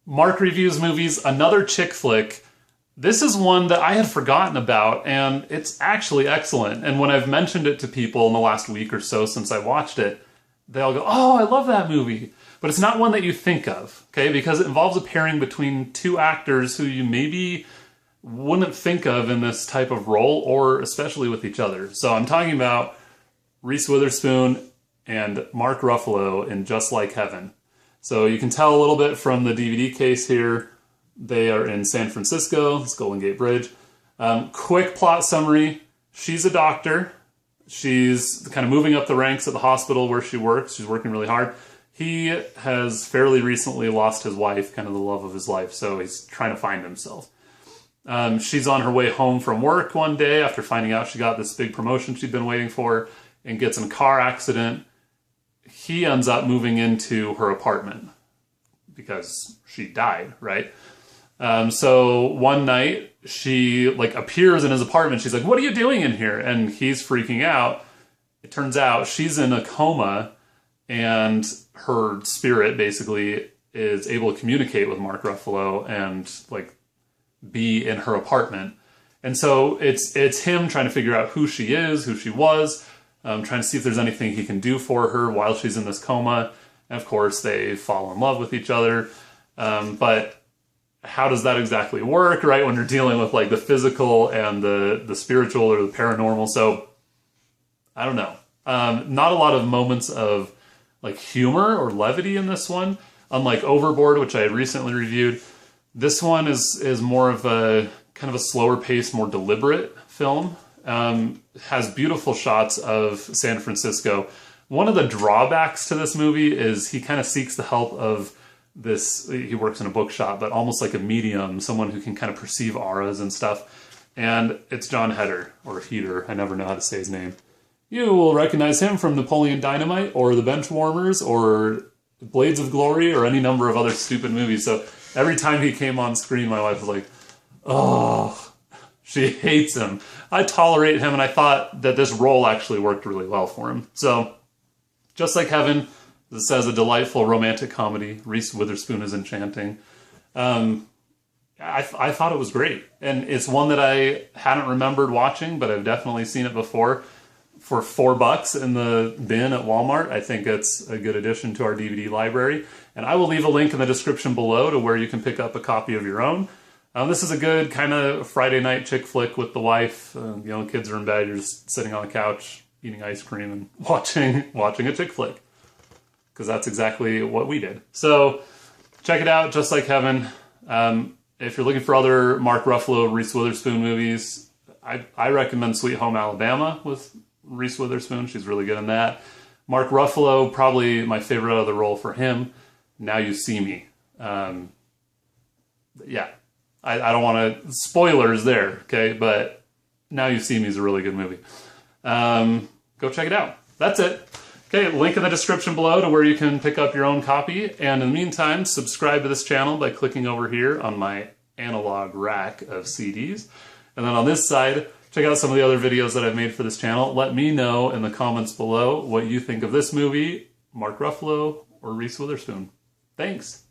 Mark reviews movies, another chick flick. This is one that I had forgotten about, and it's actually excellent. And when I've mentioned it to people in the last week or so since I watched it, they all go, oh, I love that movie. But it's not one that you think of, okay? Because it involves a pairing between two actors who you maybe wouldn't think of in this type of role, or especially with each other. So I'm talking about Reese Witherspoon and Mark Ruffalo in Just Like Heaven. So you can tell a little bit from the DVD case here. They are in San Francisco, it's Golden Gate Bridge. Quick plot summary. She's a doctor. She's kind of moving up the ranks at the hospital where she works. She's working really hard. He has fairly recently lost his wife, kind of the love of his life, so he's trying to find himself. She's on her way home from work one day after finding out she got this big promotion she'd been waiting for, and gets in a car accident. He ends up moving into her apartment because she died, right? So one night she appears in his apartment. She's like, what are you doing in here? And he's freaking out. It turns out she's in a coma, and her spirit basically is able to communicate with Mark Ruffalo and be in her apartment. And so it's him trying to figure out who she is, who she was, trying to see if there's anything he can do for her while she's in this coma. And of course they fall in love with each other. But how does that exactly work, right? When you're dealing with the physical and the spiritual or the paranormal. So I don't know. Not a lot of moments of humor or levity in this one. Unlike Overboard, which I had recently reviewed, this one is more of a kind of a slower paced, more deliberate film. Has beautiful shots of San Francisco. One of the drawbacks to this movie is he kind of seeks the help of this, he works in a bookshop, but almost like a medium, someone who can kind of perceive auras and stuff. And it's John Heder, or Heater, I never know how to say his name. You will recognize him from Napoleon Dynamite, or The Benchwarmers, or Blades of Glory, or any number of other stupid movies. So every time he came on screen, my wife was like, oh, she hates him. I tolerate him, and I thought that this role actually worked really well for him. So, Just Like Heaven, this has a delightful romantic comedy. Reese Witherspoon is enchanting. I thought it was great. And it's one that I hadn't remembered watching, but I've definitely seen it before. For $4 in the bin at Walmart, I think it's a good addition to our DVD library. And I will leave a link in the description below to where you can pick up a copy of your own. This is a good kind of Friday night chick flick with the wife. Kids are in bed, you're just sitting on the couch, eating ice cream and watching a chick flick. Because that's exactly what we did. So check it out, Just Like Heaven. If you're looking for other Mark Ruffalo, Reese Witherspoon movies, I recommend Sweet Home Alabama with Reese Witherspoon. She's really good in that. Mark Ruffalo, probably my favorite other role for him, Now You See Me. Yeah, I don't want to... Spoilers there, okay? But Now You See Me is a really good movie. Go check it out. That's it. Okay, link in the description below to where you can pick up your own copy. And in the meantime, subscribe to this channel by clicking over here on my analog rack of CDs. And then on this side, check out some of the other videos that I've made for this channel. Let me know in the comments below what you think of this movie, Mark Ruffalo or Reese Witherspoon. Thanks.